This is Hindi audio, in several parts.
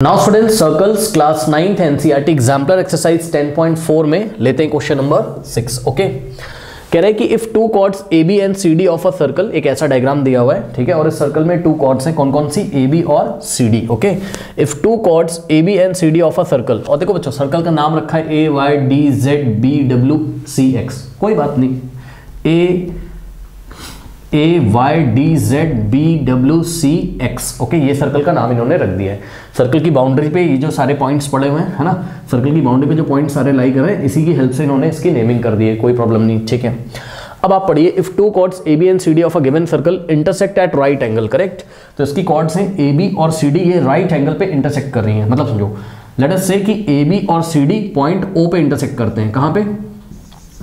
Now students circles class 9th NCERT exemplar exercise 10.4 में लेते हैं क्वेश्चन नंबर 6। ओके, कह रहे हैं कि if two chords A B and C D of a circle, एक ऐसा डायग्राम दिया हुआ है, ठीक है, और इस सर्कल में टू कॉर्ड्स हैं, कौन कौन सी, ए बी और C D. Okay, if two chords A B and C D of a circle, और देखो बच्चों सर्कल का नाम रखा है A Y D Z B W C X, कोई बात नहीं, A Y D Z B W C X. Okay, ये सर्कल का नाम इन्होंने रख दिया है। सर्कल की बाउंड्री पे ये जो सारे पॉइंट्स पड़े हुए हैं, है ना, सर्कल की बाउंड्री पे जो पॉइंट्स सारे लाई कर रहे हैं, इसी की हेल्प से इन्होंने इसकी नेमिंग कर दी है, कोई प्रॉब्लम नहीं, ठीक है। अब आप पढ़िए, if two chords A B and C D of a given circle intersect at right angle, correct. तो इसकी कॉर्ड्स हैं ए बी और सी डी, ये राइट एंगल पे इंटरसेक्ट कर रही हैं, मतलब समझो, लेट अस से कि ए बी और सी डी पॉइंट ओ पे इंटरसेक्ट करते हैं। कहाँ पे?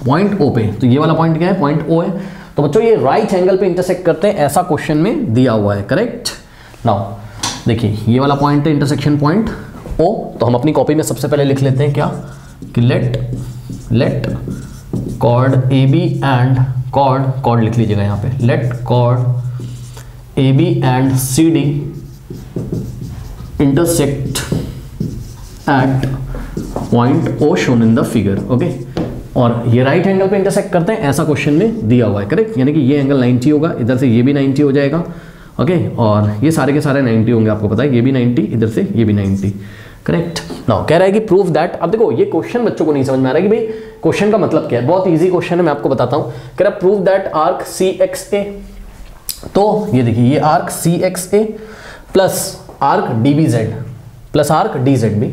पॉइंट ओ पे। तो ये वाला पॉइंट क्या है? पॉइंट ओ है। तो बच्चों ये राइट एंगल पे इंटरसेक्ट करते हैं, ऐसा क्वेश्चन में दिया हुआ है, करेक्ट। नाउ देखिए, ये वाला पॉइंट है इंटरसेक्शन पॉइंट ओ, तो हम अपनी कॉपी में सबसे पहले लिख लेते हैं क्या, कि let chord A B and chord लिख लीजिएगा यहाँ पे, let chord A B and C D intersect at point O shown in the figure. Okay, और ये राइट एंगल पे इंटरसेक्ट करते हैं, ऐसा क्वेश्चन में दिया हुआ है, करेक्ट। यानी कि ये एंगल 90 होगा, इधर से ये भी 90 हो जाएगा। ओके, और ये सारे के सारे 90 होंगे, आपको पता है, ये भी 90, इधर से ये भी 90, करेक्ट। नाउ कह रहा है कि प्रूव दैट। अब देखो ये क्वेश्चन बच्चों को नहीं समझ में आ रहा है कि भाई क्वेश्चन का मतलब क्या है, बहुत ईजी क्वेश्चन है, मैं आपको बताता हूँ। कह रहा है prove that arc C X A, तो ये देखिए, ये arc C X A plus arc D B Z plus arc D Z B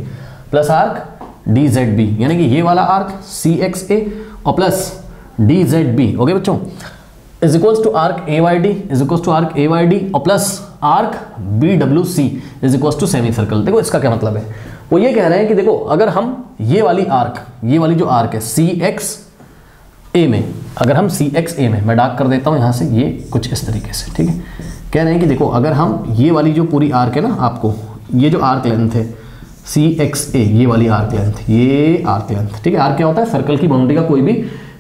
plus arc D Z B, यानी कि ये वाला आर्क सी एक्स ए और plus D Z B, okay बच्चों, is equals to arc A Y D, is equals to arc A Y D और plus arc B W C is equals to semicircle. देखो इसका क्या मतलब है, वो ये कह रहे हैं कि देखो अगर हम ये वाली आर्क, ये वाली जो आर्क है सी एक्स ए में, अगर हम सी एक्स ए में, मैं डार्क कर देता हूँ यहाँ से, ये कुछ इस तरीके से, ठीक है। कह रहे हैं कि देखो अगर हम ये वाली जो पूरी आर्क है ना, आपको ये जो आर्क लेंथ है सी एक्स ए, ये वाली आर्क लेंथ, ये आर्क लेंथ, ठीक है। आर्क क्या होता है? सर्कल की बाउंड्री का कोई भी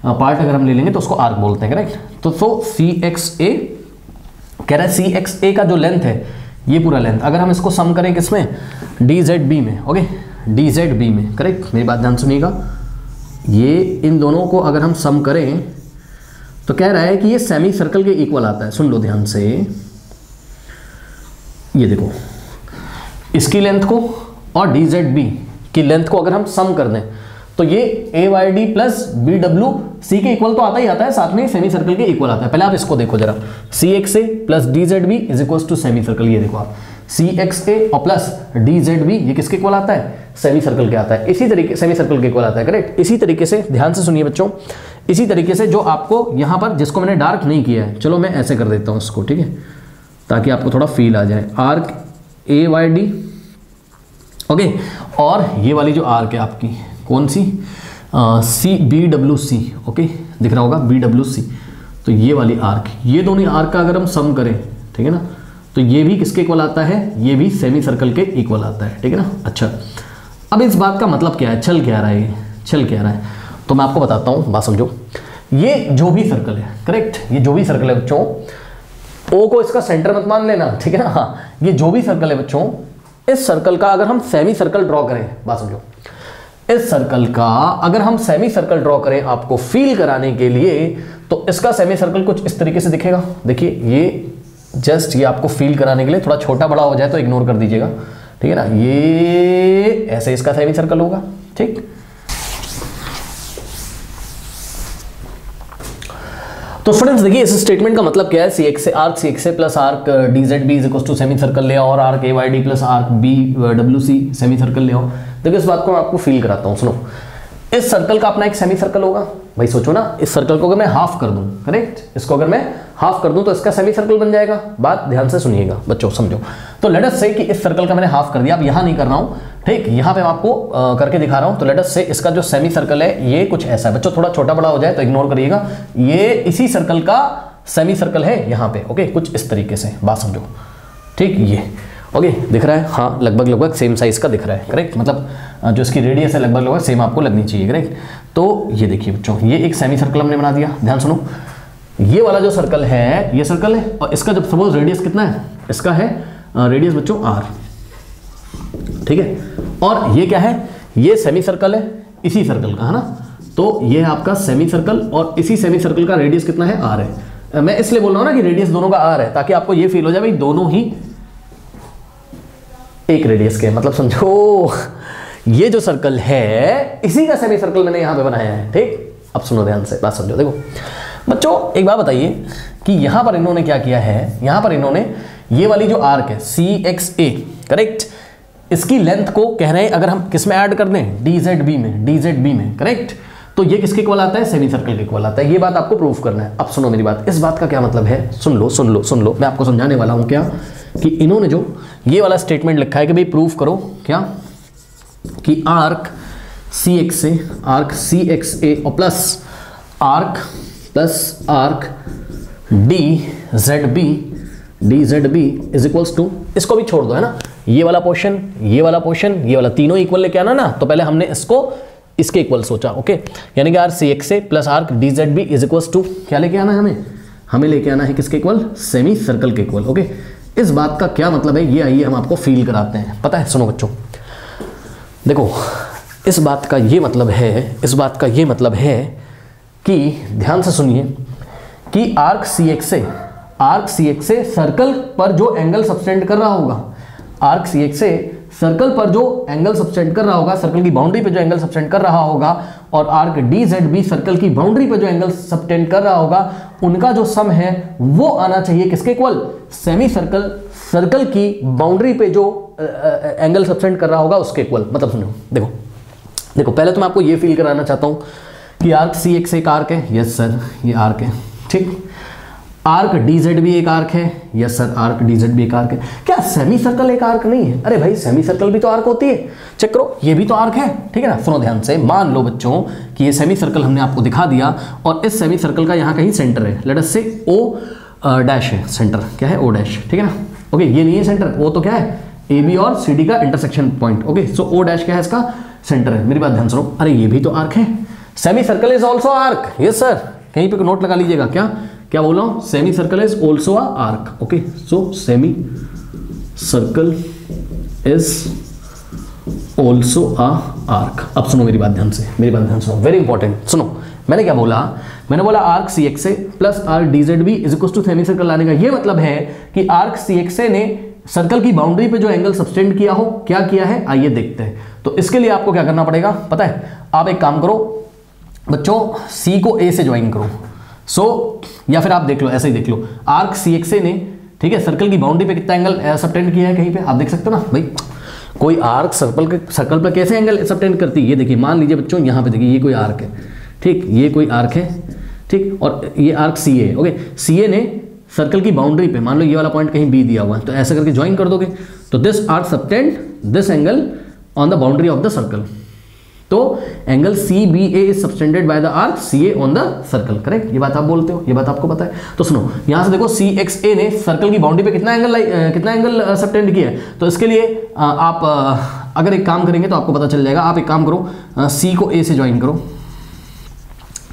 पार्ट अगर हम ले लेंगे तो उसको आर्क बोलते हैं, करेक्ट। तो सी एक्स ए कह रहा है, सी एक्स ए का जो लेंथ है, ये पूरा लेंथ, अगर हम इसको सम करें किसमें, डी जेड बी में, ओके, डी जेड बी में, करेक्ट। मेरी बात ध्यान सुनिएगा, ये इन दोनों को अगर हम सम करें तो कह रहा है कि ये सेमी सर्कल के इक्वल आता है। सुन लो ध्यान से, ये देखो, इसकी लेंथ को और डी जेड बी की लेंथ को अगर हम सम कर दें तो ये A Y D plus B W C के इक्वल तो आता ही आता है, साथ में सेमी सर्कल के इक्वल आता है। पहले आप इसको देखो जरा, C X A plus D Z B is equal to semicircle. ये देखो आप, सी एक्स ए और प्लस डी जेड बी, ये किसके इक्वल आता है? सेमी सर्कल के आता है। इसी तरीके सेमी सर्कल के इक्वल आता है, करेक्ट। इसी तरीके से ध्यान से सुनिए बच्चों, इसी तरीके से जो आपको यहाँ पर, जिसको मैंने डार्क नहीं किया है, चलो मैं ऐसे कर देता हूँ इसको, ठीक है, ताकि आपको थोड़ा फील आ जाए। Arc A Y D, okay, और ये वाली जो आर्क है आपकी, कौन सी, C B W C, okay, दिख रहा होगा बी डब्ल्यू सी। तो ये वाली आर्क, ये दोनों आर्क का अगर हम सम करें, ठीक है ना, तो ये भी किसके इक्वल आता है? ये भी सेमी सर्कल के इक्वल आता है, ठीक है ना। अच्छा, अब इस बात का मतलब क्या है, चल क्या रहा है, ये चल क्या रहा है, तो मैं आपको बताता हूँ, बात समझो। ये जो भी सर्कल है, करेक्ट, ये जो भी सर्कल है बच्चों, ओ को इसका सेंटर मत मान लेना, ठीक है ना। हाँ, ये जो भी सर्कल है बच्चों, इस सर्कल का अगर हम सेमी सर्कल ड्रॉ करें, बात समझो, इस सर्कल का अगर हम सेमी सर्कल ड्रॉ करें आपको फील कराने के लिए, तो इसका सेमी सर्कल कुछ इस तरीके से दिखेगा। देखिए, ये जस्ट ये आपको फील कराने के लिए, थोड़ा छोटा बड़ा हो जाए तो इग्नोर कर दीजिएगा, ठीक है ना। ये ऐसे इसका सेमी सर्कल होगा, ठीक। तो स्टूडेंट्स देखिए, इस स्टेटमेंट का मतलब क्या है, सी एक्स से आर्क सी एक्स से plus arc D Z B is equal to semicircle ले आओ, और arc A Y D plus arc B W C semicircle ले आओ। देखिए इस बात को मैं आपको फील कराता हूँ, सुनो। इस सर्कल का अपना एक सेमी सर्कल होगा, भाई सोचो ना, इस सर्कल को अगर मैं हाफ कर दूं, करेक्ट, इसको अगर मैं हाफ कर दूं तो इसका सेमी सर्कल बन जाएगा। बात ध्यान से सुनिएगा बच्चों, समझो। तो लेट अस से कि इस सर्कल का मैंने हाफ कर दिया, अब यहां नहीं कर रहा हूं, ठीक, यहां पे मैं आपको करके दिखा रहा हूं। तो लेट अस से इसका जो सेमी सर्कल है ये कुछ ऐसा है बच्चों, थोड़ा छोटा बड़ा हो जाए तो इग्नोर करिएगा। ये इसी सर्कल का सेमी सर्कल है यहाँ पे, ओके, कुछ इस तरीके से, बात समझो, ठीक। ये ओके, दिख रहा है, हाँ, लगभग सेम साइज का दिख रहा है, करेक्ट, मतलब जो इसकी रेडियस है लगभग सेम आपको लगनी चाहिए, करेक्ट। तो ये देखिए बच्चों, ये एक सेमी सर्कल हमने बना दिया। ध्यान सुनो, ये वाला जो सर्कल है, ये सर्कल है, और इसका जब सपोज रेडियस कितना है, इसका है रेडियस बच्चों आर, ठीक है। और ये क्या है, ये सेमी सर्कल है इसी सर्कल का, है ना। तो ये है आपका सेमी सर्कल और इसी सेमी सर्कल का रेडियस कितना है, आर है। मैं इसलिए बोल रहा हूं ना कि रेडियस दोनों का आर है, ताकि आपको ये फील हो जाए भाई दोनों ही एक रेडियस के, मतलब समझो ये जो सर्कल है इसी का सेमी सर्कल मैंने यहां पे बनाया है, ठीक। अब सुनो ध्यान से, बात समझो। देखो बच्चों एक बात बताइए कि यहां पर इन्होंने क्या किया है, यहां पर इन्होंने ये वाली जो आर्क है CXA, करेक्ट, इसकी लेंथ को कह रहे हैं अगर हम किस में ऐड कर दें, DZB में, करेक्ट। तो ये किसके इक्वल आता है, सेमी सर्कल के इक्वल आता है। ये बात आपको प्रूफ करना है। अब सुनो मेरी बात, इस बात का क्या मतलब है, सुन लो, मैं आपको समझाने वाला हूं। क्या कि इन्होंने जो ये वाला स्टेटमेंट लिखा है कि भाई प्रूफ करो क्या, कि आर्क CXA और plus arc DZB is equals to, इसको भी छोड़ दो, है ना, ये वाला पोर्शन, ये वाला तीनों इक्वल लेके आना ना। तो पहले हमने इसको इसके इक्वल सोचा, ओके। यानी कि arc CXA plus arc DZB is equals to क्या लेके आना है, हमें लेके आना है किसके इक्वल, सेमी सर्कल के इक्वल, ओके। इस बात का क्या मतलब है, ये आइए हम आपको फील कराते हैं। पता है, सुनो बच्चों, देखो इस बात का ये मतलब है कि ध्यान से सुनिए कि आर्क CXA सर्कल पर जो एंगल सब्सटेंड कर रहा होगा, आर्क CXA सर्कल पर जो एंगल सब्सटेंड कर रहा होगा, सर्कल की बाउंड्री पे जो एंगल सब्सटेंड कर रहा होगा, और आर्क DZB सर्कल की बाउंड्री पे जो एंगल सब्सटेंड कर रहा होगा, उनका जो सम है वो आना चाहिए किसके इक्वल, सेमी सर्कल की बाउंड्री पे जो एंगल सब्सटेंड कर रहा होगा उसके इक्वल। मतलब सुनो, देखो पहले तो मैं आपको ये फील कराना चाहता हूं कि आर्क CXA एक आर्क है, यस सर ये आर्क है, ठीक। आर्क DZB एक आर्क है, यस सर आर्क DZB एक आर्क है। क्या सेमी सर्कल एक आर्क नहीं है? अरे भाई सेमी सर्कल भी तो आर्क होती है, चेक करो ये भी तो आर्क है, ठीक है ना। सुनो ध्यान से, मान लो बच्चों कि ये सेमी सर्कल हमने आपको दिखा दिया और इस सेमी सर्कल का यहाँ कहीं सेंटर है, लेट अस से O डैश है, सेंटर क्या है, O डैश, ठीक है ना। ओके, ये नहीं है सेंटर, वो तो क्या है AB और CD का इंटरसेक्शन पॉइंट, ओके। सो O डैश क्या है, इसका सेंटर है। मेरी बात ध्यान सुनो, अरे ये भी तो आर्क है, semi circle is also arc, yes sir. कहीं पे नोट लगा लीजिएगा, क्या बोल रहा हूं, semi circle is also a arc, okay. So semi circle is also a arc. अब सुनो मेरी बात ध्यान से, सुनो, वेरी इंपॉर्टेंट। सुनो मैंने क्या बोला, मैंने बोला arc CXA plus arc DZB is equal to semicircle लाने का ये मतलब है कि आर्क CXA ने सर्कल की बाउंड्री पे जो एंगल सब्सटेंड किया हो, क्या किया है आइए देखते हैं। तो इसके लिए आपको क्या करना पड़ेगा पता है, आप एक काम करो बच्चों, C को A से ज्वाइन करो। या फिर आप देख लो, ऐसे ही देख लो, आर्क CXA ने, ठीक है, सर्कल की बाउंड्री पे कितना एंगल सब्टेंड किया है, कहीं पे आप देख सकते हो ना भाई। कोई आर्क सर्कल पर कैसे एंगल सब्टेंड करती है, ये देखिए, मान लीजिए बच्चों यहाँ पे देखिए ये कोई आर्क है, ठीक, ये कोई आर्क है, ठीक, और ये आर्क CA है, ओके। CA ने सर्कल की बाउंड्री पे मान लो ये वाला पॉइंट कहीं B दिया हुआ है, तो ऐसा करके ज्वाइन कर दोगे, तो this arc subtend this angle on the boundary of the circle. तो angle CBA is subtended by the arc CA on the circle, correct. ये बात आप बोलते हो, ये बात आपको पता है। तो सुनो यहां से देखो, CXA ने सर्कल की बाउंड्री पे कितना एंगल सब्टेंड किया है। तो इसके लिए आप अगर एक काम करेंगे तो आपको पता चल जाएगा। आप एक काम करो, C को A से ज्वाइन करो,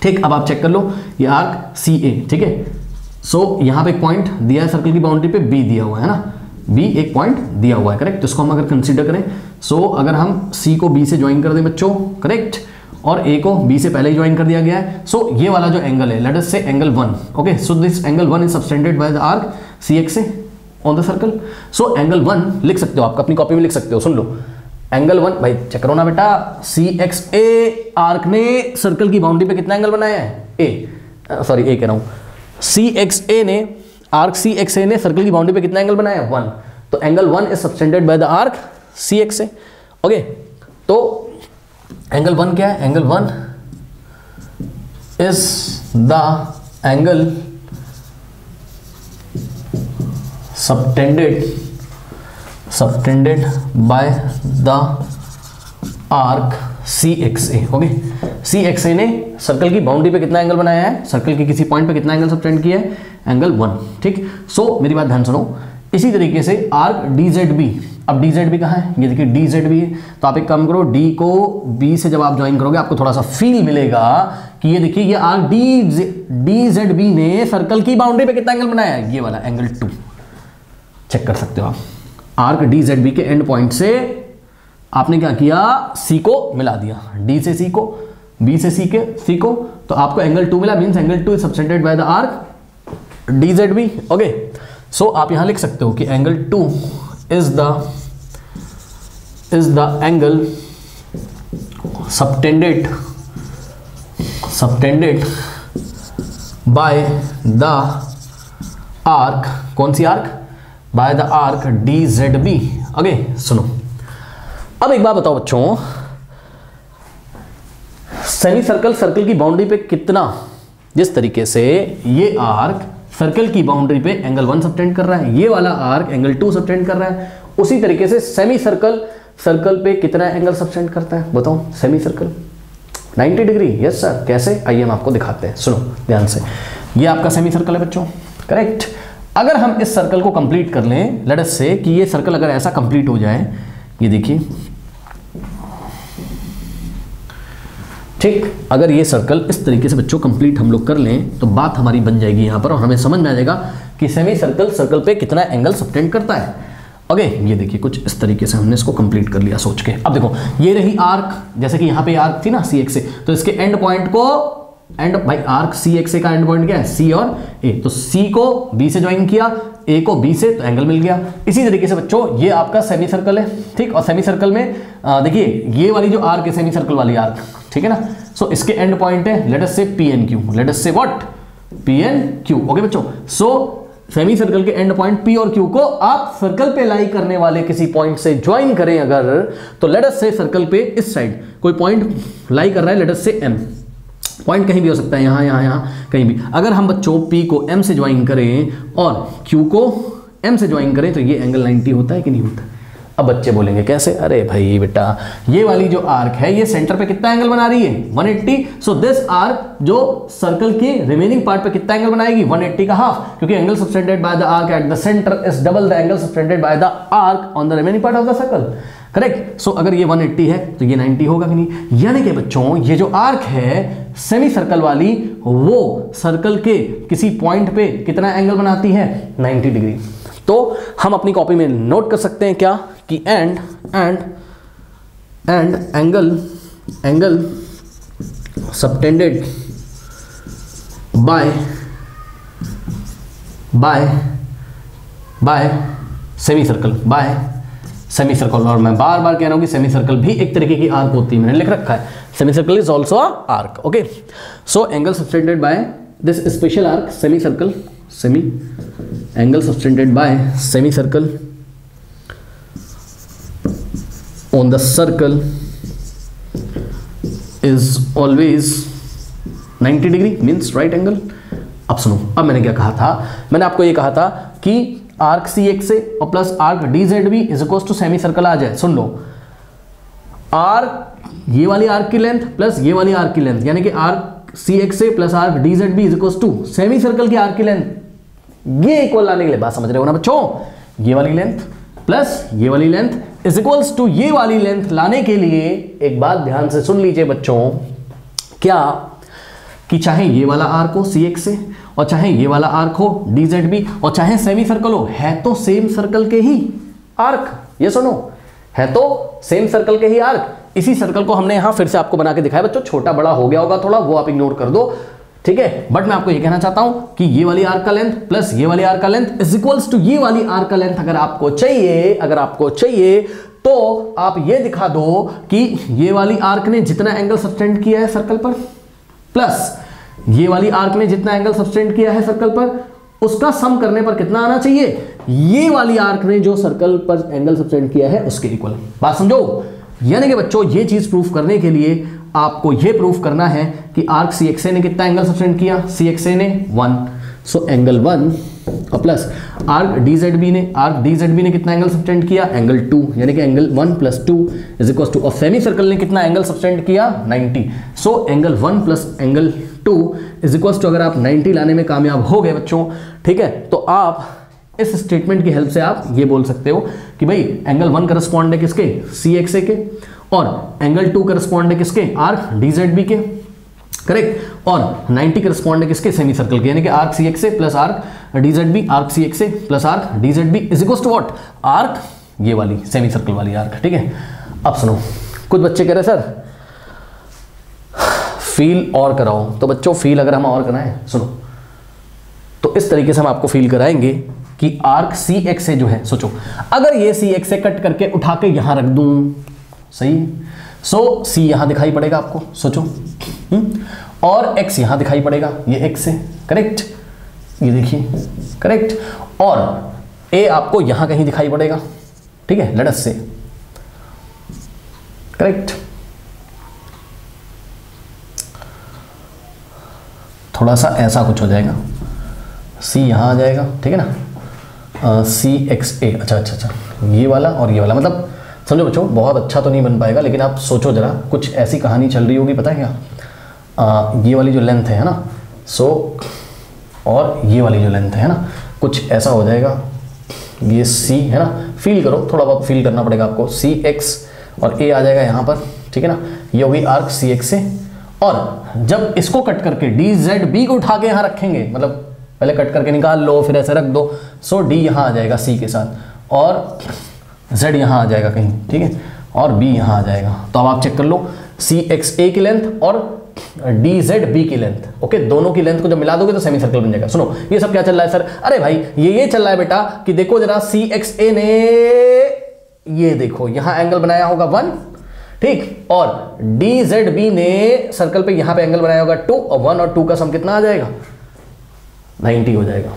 ठीक। अब आप चेक कर लो, ये आर्क CA, ठीक है। सो यहां पे एक पॉइंट दिया है सर्कल की बाउंड्री पे, B दिया हुआ है ना, B एक पॉइंट दिया हुआ है, करेक्ट। तो इसको हम अगर कंसीडर करें, अगर हम C को B से ज्वाइन कर दें बच्चों, करेक्ट, और A को B से पहले ही ज्वाइन कर दिया गया है। ये वाला जो एंगल है, लेट अस से angle 1, okay. So this angle 1 is subtended by the arc CXA on the circle. So angle 1 लिख सकते हो, आप अपनी कॉपी में लिख सकते हो, सुन लो, एंगल 1 भाई चेक करो ना बेटा, CXA आर्क ने सर्कल की बाउंड्री पे कितना एंगल बनाया है, A कह रहा हूं, CXA ने, आर्क CXA ने सर्कल की बाउंड्री पे कितना एंगल बनाया है, 1। तो angle 1 is subtended by the arc CXA, okay. तो एंगल 1 क्या है, angle 1 is the angle subtended bye the arc CXA, okay. CXA ने सर्कल की बाउंड्री पे कितना एंगल बनाया है, सर्कल के किसी पॉइंट पे कितना एंगल सब्टेंड किया है, एंगल 1, ठीक। मेरी बात ध्यान सुनो, इसी तरीके से आर्क DZB, अब DZB कहाँ है, ये देखिए DZB है। तो आप एक काम करो, D को B से जब आप ज्वाइन करोगे आपको थोड़ा सा फील मिलेगा कि ये देखिए, ये आर्क DZB ने सर्कल की बाउंड्री पे कितना एंगल बनाया है, ये वाला एंगल 2, चेक कर सकते हो आप। आर्क DZB के एंड पॉइंट से आपने क्या किया, सी को मिला दिया, डी से सी को, बी से सी को, तो आपको एंगल 2 मिला, means angle 2 is subtended by the arc D Z B. Okay, so आप यहां लिख सकते हो कि angle 2 is the angle subtended by the arc, कौन सी arc, by the arc D Z B. Okay, सुनो अब एक बात बताओ बच्चों, सेमी सर्कल सर्कल की बाउंड्री पे कितना, जिस तरीके से ये आर्क सर्कल की बाउंड्री पे एंगल 1 सबटेंड कर रहा है, ये वाला आर्क एंगल 2 सबटेंड कर रहा है, उसी तरीके से सेमी सर्कल सर्कल पे कितना एंगल सबटेंड करता है बताओ, semi circle 90 degree. Yes sir, कैसे, आइए हम आपको दिखाते हैं, सुनो ध्यान से। ये आपका सेमी सर्कल है बच्चों, करेक्ट। अगर हम इस सर्कल को कंप्लीट कर लें, लेट अस से कि ये सर्कल अगर ऐसा कंप्लीट हो जाए, ये देखिए, ठीक, अगर ये सर्कल इस तरीके से बच्चों कंप्लीट हम लोग कर लें तो बात हमारी बन जाएगी यहां पर, और हमें समझ में आ जाएगा कि सेमी सर्कल सर्कल पे कितना एंगल सबटेंड करता है। ओके, ये देखिए कुछ इस तरीके से हमने इसको कंप्लीट कर लिया सोच के। अब देखो ये रही आर्क, जैसे कि यहां पे आर्क थी ना सी एक्स से, तो इसके एंड पॉइंट को, एंड भाई आर्क सी एक्स का एंड पॉइंट क्या है, सी और ए, तो सी को बी से ज्वाइन किया, ए को बी से, तो एंगल मिल गया। इसी तरीके से बच्चों ये आपका सेमी सर्कल है, ठीक, और सेमी सर्कल में देखिए ये वाली जो आर्क है सेमी सर्कल वाली आर्क, ठीक है ना, सो इसके एंड पॉइंट है let us say P N Q, let us say what, P N Q. Okay बच्चों, सो सेमी सर्कल के एंड पॉइंट पी और क्यू को आप सर्कल पे लाई करने वाले किसी पॉइंट से ज्वाइन करें अगर, तो लेट अस से सर्कल पे इस साइड कोई पॉइंट लाई कर रहा है, लेट अस से एम, पॉइंट कहीं भी हो सकता है, यहां कहीं भी। अगर हम बच्चों P को M से ज्वाइन करें और Q को M से ज्वाइन करें तो ये एंगल 90 होता है कि नहीं होता? अब बच्चे बोलेंगे कैसे, अरे भाई बेटा ये वाली जो आर्क है ये सेंटर पे कितना एंगल बना रही है 180, सो दिस आर्क जो सर्कल के रिमेनिंग पार्ट पे कितना एंगल बनाएगी 180 का हाफ, क्योंकि angle subtended by the arc at the centre is double the angle subtended by the arc on the remaining part of the circle, correct. So अगर ये 180 है तो ये 90 होगा कि नहीं, यानी कि बच्चों ये जो आर्क है सेमी सर्कल वाली वो सर्कल के किसी पॉइंट पे कितना एंगल बनाती है 90 डिग्री। तो हम अपनी कॉपी में नोट कर सकते हैं क्या कि and angle subtended bye semi circle, और मैं बार बार कह रहा हूं कि सेमी सर्कल भी एक तरीके की आर्क होती है, मैंने लिख रखा है semi circle is also a arc. Okay, so angle subtended by this special arc semi angle subtended bye semi circle on the circle is always 90 degree means right angle. अब सुनो, अब मैंने क्या कहा था, मैंने आपको ये कहा था कि आर्क सी एक्स से और plus arc D Z B is equal to semicircle आ जाए। सुन लो, आर्क ये वाली आर्क की लेंथ प्लस ये वाली आर्क की लेंथ, यानी कि आर्क सी एक्स से plus arc D Z B is equal to semicircle की आर्क की लेंथ, ये इक्वल लाने के लिए, बात समझ रहे हो ना बच्चों, ये वाली लेंथ प्लस ये वाली लेंथ इज इक्वल्स टू ये वाली लेंथ लाने के लिए एक बात ध्यान से सुन लीजिए बच्चों, क्या कि चाहे ये वाला आर्क हो सी एक्स से और चाहे ये वाला आर्क हो डी जेड बी और चाहे सेमी सर्कल हो, है तो सेम सर्कल के ही आर्क, ये सुनो, है तो सेम सर्कल के ही आर्क। इसी सर्कल को हमने यहां फिर से आपको बना के दिखाया बच्चों, छोटा बड़ा हो गया होगा थोड़ा, वो आप इग्नोर कर दो, ठीक है। बट मैं आपको ये कहना चाहता हूं कि ये वाली आर्क का लेंथ प्लस ये वाली आर्क का लेंथ इज इक्वल्स टू ये वाली आर्क का लेंथ अगर आपको चाहिए तो आप ये दिखा दो कि ये वाली आर्क ने जितना एंगल सबटेंड किया है सर्कल पर प्लस ये वाली आर्क ने जितना एंगल सबटेंड किया है सर्कल पर, उसका सम करने पर कितना आना चाहिए, ये वाली आर्क ने जो सर्कल पर एंगल सबटेंड किया है उसके इक्वल। बात समझो, यानी कि बच्चों ये चीज प्रूफ करने के लिए आपको ये प्रूफ करना है कि आर्क सी एक्स ने कितना एंगल सबटेंड किया, सी एक्स ने 1, सो एंगल 1 और plus arc D Z B ने कितना एंगल सबटेंड किया, एंगल 2, यानी कि angle 1 plus 2 is equal to, और सेमी सर्कल ने कितना एंगल सबटेंड किया 90, so angle 1 plus angle 2 is equal to, अगर आप 90 लाने में कामयाब हो गए बच्चों, ठीक है, तो आप इस स्टेटमेंट की हेल्प से आप ये बोल सकते हो कि भाई एंगल 1 करस्पॉन्ड है किसके, सी एक्स के, और एंगल 2 करस्पॉन्ड है किसके, आर्क डी जेड बी के, करेक्ट, और 90 करस्पॉन्ड है किसके, सेमी सर्कल के, यानी कि arc C X plus arc D Z B, arc C X plus arc D Z B is equal to what, arc ये वाली सेमी सर्कल वाली आर्क, ठीक है। अब सुनो, कुछ बच्चे कह रहे सर फील और कराओ, तो बच्चों फील अगर हम और कराएं, सुनो, तो इस तरीके से हम आपको फील कराएंगे कि आर्क सी एक्स से जो है, सोचो अगर ये सी एक्स से कट करके उठा के यहां रख दूं, सही है, सो सी यहां दिखाई पड़ेगा आपको, सोचो, और एक्स यहां दिखाई पड़ेगा, ये एक्स है, करेक्ट, ये देखिए, करेक्ट, और ए आपको यहां कहीं दिखाई पड़ेगा, ठीक है, लेट अस से, करेक्ट, थोड़ा सा ऐसा कुछ हो जाएगा, सी यहां आ जाएगा, ठीक है ना, सी एक्स ए, अच्छा, ये वाला और ये वाला, मतलब समझो बच्चों बहुत अच्छा तो नहीं बन पाएगा, लेकिन आप सोचो जरा, कुछ ऐसी कहानी चल रही होगी, पता है क्या, ये वाली जो लेंथ है ना, सो और ये वाली जो लेंथ है ना, कुछ ऐसा हो जाएगा, ये सी है ना, फील करो, थोड़ा बहुत फील करना पड़ेगा आपको, सी एक्स और ए आ जाएगा यहाँ पर, ठीक है ना, ये होगी आर्क सी एक्स से, और जब इसको कट करके डी जेड बी को उठा के यहाँ रखेंगे, मतलब पहले कट करके निकाल लो फिर ऐसे रख दो, सो डी यहाँ आ जाएगा सी के साथ, और जेड यहाँ आ जाएगा कहीं, ठीक है, और बी यहाँ आ जाएगा, तो अब आप चेक कर लो सी एक्स ए की लेंथ और डी जेड बी की लेंथ, ओके, दोनों की लेंथ को जब मिला दोगे तो सेमी सर्कल बन जाएगा। सुनो ये सब क्या चल रहा है सर, अरे भाई ये चल रहा है बेटा कि देखो जरा सी एक्स ए ने ये देखो यहां एंगल बनाया होगा 1, ठीक, और डी जेड बी ने सर्कल पे यहां पे एंगल बनाया होगा 2, और 1 और 2 का सम कितना आ जाएगा, 90 हो जाएगा,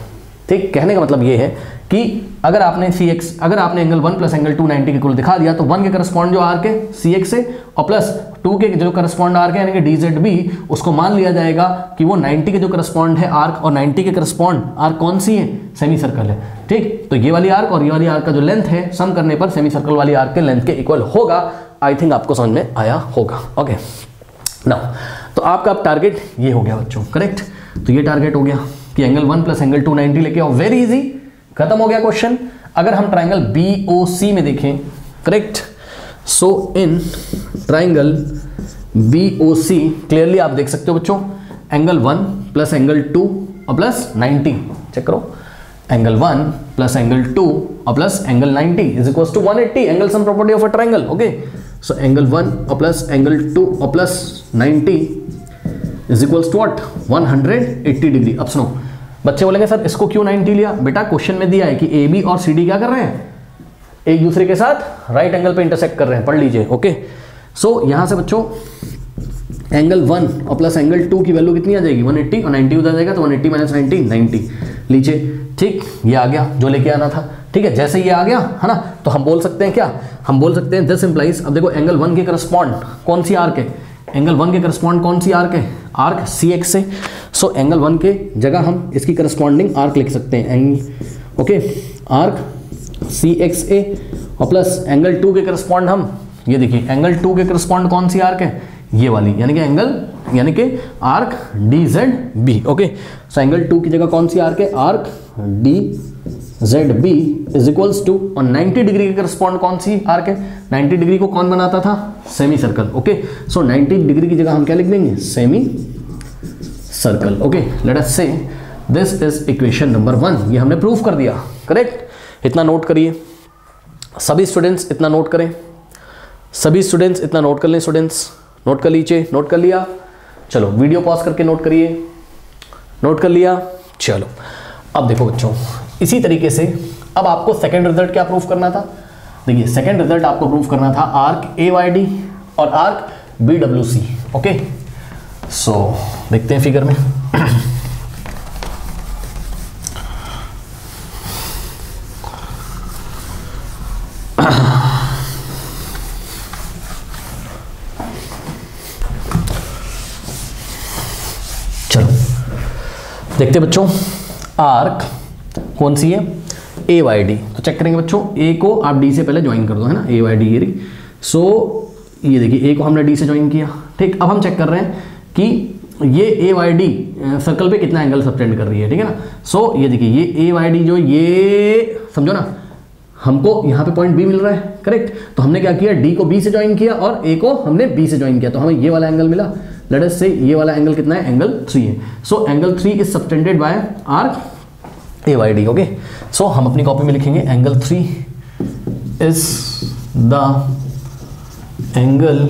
ठीक। कहने का मतलब ये है कि अगर आपने अगर आपने एंगल 1 प्लस एंगल 2 90 के इक्वल दिखा दिया, तो 1 के करस्पॉन्ड जो आर्क है सी एक्स है, और प्लस 2 के जो करस्पॉन्ड आर्क है यानी कि डी जेड बी, उसको मान लिया जाएगा कि वो 90 के जो करस्पॉन्ड है आर्क, और 90 के करस्पॉन्ड आर्क कौन सी है, सेमी सर्कल है, ठीक। तो ये वाली आर्क और ये वाली आर्क का जो लेंथ है सम करने पर सेमी सर्कल वाली आर्क के लेंथ के इक्वल होगा। आई थिंक आपको समझ में आया होगा, ओके। नाउ तो आपका अब टारगेट ये हो गया बच्चों, करेक्ट, तो ये टारगेट हो गया कि एंगल 1 प्लस एंगल 2 90 लेके आओ, वेरी इजी, खत्म हो गया क्वेश्चन। अगर हम ट्राइंगल BOC में देखें, correct, so in triangle BOC clearly आप देख सकते हो बच्चों, एंगल 1 प्लस एंगल 2 और प्लस 90, चेक करो, एंगल 1 प्लस एंगल 2 और plus angle 90 is equals to 180, angle sum property of a triangle, okay. So angle 1 और प्लस एंगल 2 और plus 90 is equals to what, 180 degree. अब सुनो, बच्चे बोलेंगे सर इसको क्यों 90 लिया, बेटा क्वेश्चन में दिया है कि AB और CD क्या कर रहे हैं, एक दूसरे के साथ राइट एंगल पे इंटरसेक्ट कर रहे हैं, पढ़ लीजिए, ओके। सो यहां से बच्चों एंगल 1 और प्लस एंगल 2 की वैल्यू कितनी आ जाएगी, 180, और 90 उधर जाएगा तो 180 माइनस 90 लीजिए, ठीक, ये आ गया जो लेके आना था, ठीक है। जैसे ये आ गया है ना, तो हम बोल सकते हैं क्या, हम बोल सकते हैं दिस इंप्लाइज, अब देखो एंगल 1 के करस्पॉन्ड कौन सी आर्क है, एंगल 1 के करस्पॉन्ड कौन सी आर्क है, आर्क सी एक्स से, सो एंगल 1 के जगह हम इसकी करस्पॉन्डिंग आर्क लिख सकते हैं, okay, arc C X A, और प्लस एंगल 2 के करस्पॉन्ड हम ये देखिए, एंगल 2 के करस्पॉन्ड कौन सी आर्क है, ये वाली, यानी कि arc D Z B, okay. So angle 2 की जगह कौन सी आर्क है, arc D Z B is equals to, और 90 डिग्री के करस्पॉन्ड कौन सी आर्क है, 90 डिग्री को कौन बनाता था, semi circle, okay. So 90 degree की जगह हम क्या लिख देंगे, semi circle, okay. Late us say this is equation number 1, ये हमने प्रूफ कर दिया, करेक्ट। इतना नोट करिए, सभी स्टूडेंट्स इतना नोट करें, सभी स्टूडेंट्स इतना नोट कर लें, स्टूडेंट्स नोट कर लीजिए, नोट कर लिया, चलो वीडियो पॉज करके नोट करिए, नोट कर लिया, चलो। अब देखो बच्चों, इसी तरीके से अब आपको सेकंड रिजल्ट क्या प्रूफ करना था, देखिए सेकंड रिजल्ट आपको प्रूफ करना था आर्क AYD और आर्क BWC, ओके। सो देखते हैं फिगर में, चलो देखते हैं बच्चों, आर्क कौन सी है, AYD, तो चेक करेंगे बच्चों, A को आप D से पहले ज्वाइन कर दो, है ना, AYD ये रही, सो ये देखिए A को हमने D से ज्वाइन किया, ठीक। अब हम चेक कर रहे हैं कि ये AYD सर्कल पे कितना एंगल सबटेंड कर रही है, ठीक है ना। सो ये देखिए ये AYD जो ये समझो ना, हमको यहाँ पे पॉइंट B मिल रहा है, करेक्ट, तो हमने क्या किया, D को B से ज्वाइन किया और A को हमने B से ज्वाइन किया, तो हमें ये वाला एंगल मिला। लेट अस से ये वाला एंगल कितना है, एंगल 3 है। So angle 3 is subtended by arc AYD, okay. So हम अपनी कॉपी में लिखेंगे angle 3 is the angle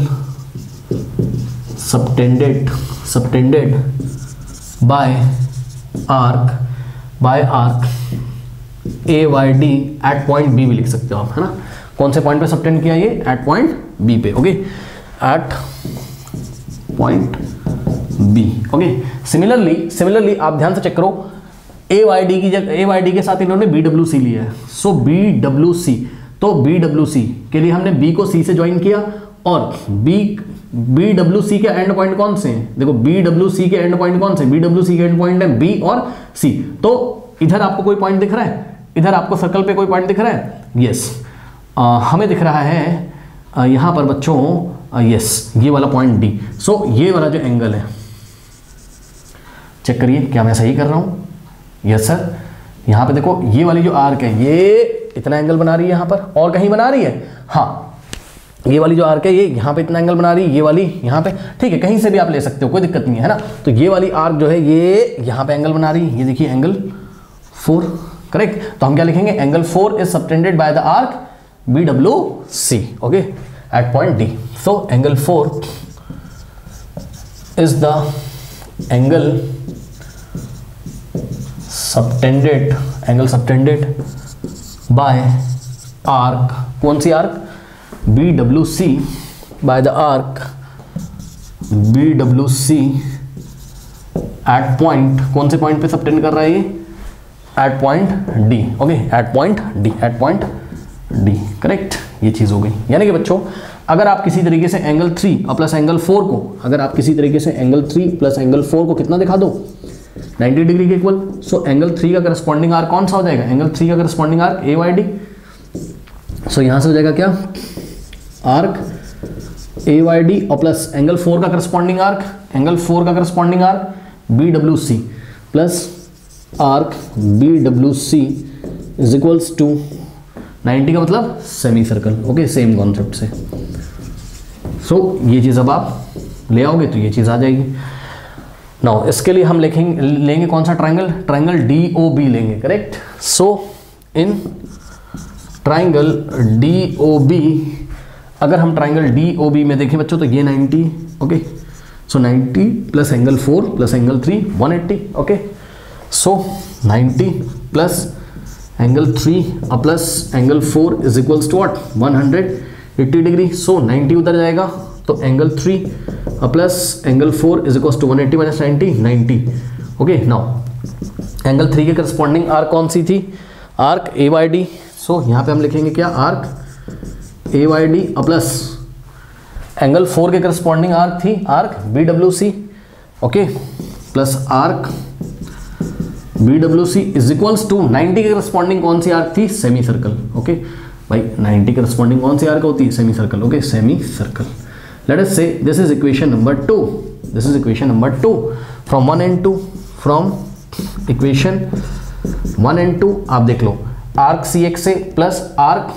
subtended by arc A Y D at point B भी लिख सकते हो आप, है ना। कौन से पॉइंट पे सबटेंड किया ये? एट पॉइंट बी पे, okay, at point B, okay. Similarly आप ध्यान से चेक करो, ए वाई डी की जगह, ए वाई डी के साथ इन्होंने बी डब्ल्यू सी लिया है, सो बी डब्ल्यू सी, तो बी डब्ल्यू सी के लिए हमने बी को सी से ज्वाइन किया, और बी डब्ल्यू सी के एंड पॉइंट कौन से हैं? देखो बी डब्ल्यू सी के एंड पॉइंट कौन से? बी डब्ल्यू सी के एंड पॉइंट है बी और सी। तो इधर आपको कोई पॉइंट दिख रहा है? इधर आपको सर्कल पे कोई पॉइंट दिख रहा है? यस, हमें दिख रहा है यहां पर बच्चों, यस, ये वाला पॉइंट डी। सो ये वाला जो एंगल है, चेक करिए क्या मैं सही कर रहा हूं? यस सर, यहां पे देखो ये वाली जो आर्क है ये इतना एंगल बना रही है यहां पर, और कहीं बना रही है? हाँ, ये वाली जो आर्क है ये यहाँ पे इतना एंगल बना रही है, ये वाली यहाँ पे, ठीक है, कहीं से भी आप ले सकते हो, कोई दिक्कत नहीं है ना। तो ये वाली आर्क जो है ये यहाँ पे एंगल बना रही है, ये देखिए एंगल 4, करेक्ट। तो हम क्या लिखेंगे? Angle 4 is subtended by the arc B W C, okay, at point D. So angle 4 is the angle subtended by arc, कौन सी arc? B W C, by the arc B W C at point, कौन से पॉइंट पे सबटेंड कर रहा है ये? At point D, okay, at point D, correct. ये चीज हो गई। यानी कि बच्चों अगर आप किसी तरीके से एंगल 3 प्लस एंगल 4 को, अगर आप किसी तरीके से एंगल 3 प्लस एंगल 4 को कितना दिखा दो? 90 डिग्री के इक्वल। सो एंगल 3 का करस्पॉन्डिंग आर्क कौन सा हो जाएगा? एंगल 3 का corresponding arc A Y D. So यहां से हो जाएगा क्या? आर्क ए वाई डी और प्लस एंगल 4 का corresponding arc, B W C plus arc B W C is equals to 90 का मतलब semi circle, okay, same concept से। सो ये चीज़ अब आप ले आओगे तो ये चीज़ आ जाएगी। नाउ इसके लिए हम लेंगे कौन सा ट्राइंगल डी ओ बी लेंगे, correct. So in triangle D O B, अगर हम ट्राइंगल डी ओ बी में देखें बच्चों तो ये 90, okay, so 90 plus angle 4 plus angle 3 180, okay. So 90 plus angle 3 plus angle 4 is equals to what? 180 degree. So 90 उधर जाएगा तो angle 3 plus angle 4 is equals to 180 minus 90, okay. Now angle 3 के करस्पॉन्डिंग आर्क कौन सी थी? Arc A Y D. So यहाँ पे हम लिखेंगे क्या? Arc A Y D plus angle 4 के करस्पॉन्डिंग आर्क थी arc B W C, okay, plus arc B W C is equals to 90 के करस्पॉन्डिंग कौन सी आर्क थी? सेमी सर्कल, ओके भाई, 90 के करस्पॉन्डिंग कौन सी आर्क होती है? Semi circle, okay, semi circle. Let us say this is equation number 2, this is equation number 2 from 1 and 2, from equation 1 and 2 आप देख लो, arc C X A plus arc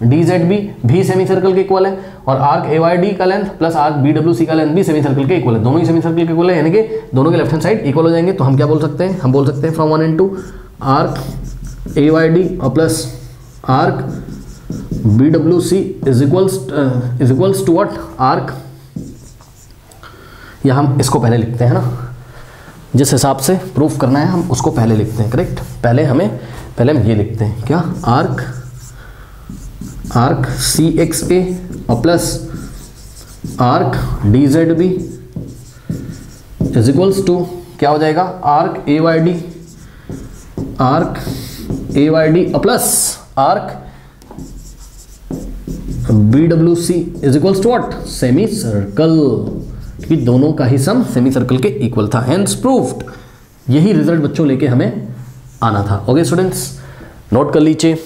D Z B भी सेमी सर्कल के इक्वल है, और आर्क ए वाई डी का length plus arc B W C का लेंथ भी सेमी सर्कल के इक्वल है, दोनों ही सेमी सर्कल के इक्वल है, यानी कि दोनों के लेफ्ट हैंड साइड इक्वल हो जाएंगे। तो हम क्या बोल सकते हैं? हम बोल सकते हैं from 1 and 2 arc A Y D और plus arc B W C is equals to what? Arc, या हम इसको पहले लिखते हैं ना, जिस हिसाब से प्रूफ करना है हम उसको पहले लिखते हैं, करेक्ट। पहले हम ये लिखते हैं क्या? आर्क सी एक्स ए और plus arc D Z B is equals to क्या हो जाएगा? आर्क ए वाई डी और plus arc B W C is equals to what? Semicircle, क्योंकि दोनों का ही सम सेमी सर्कल के इक्वल था, हेंस प्रूव्ड। यही रिजल्ट बच्चों लेके हमें आना था। ओके स्टूडेंट्स, नोट कर लीजिए।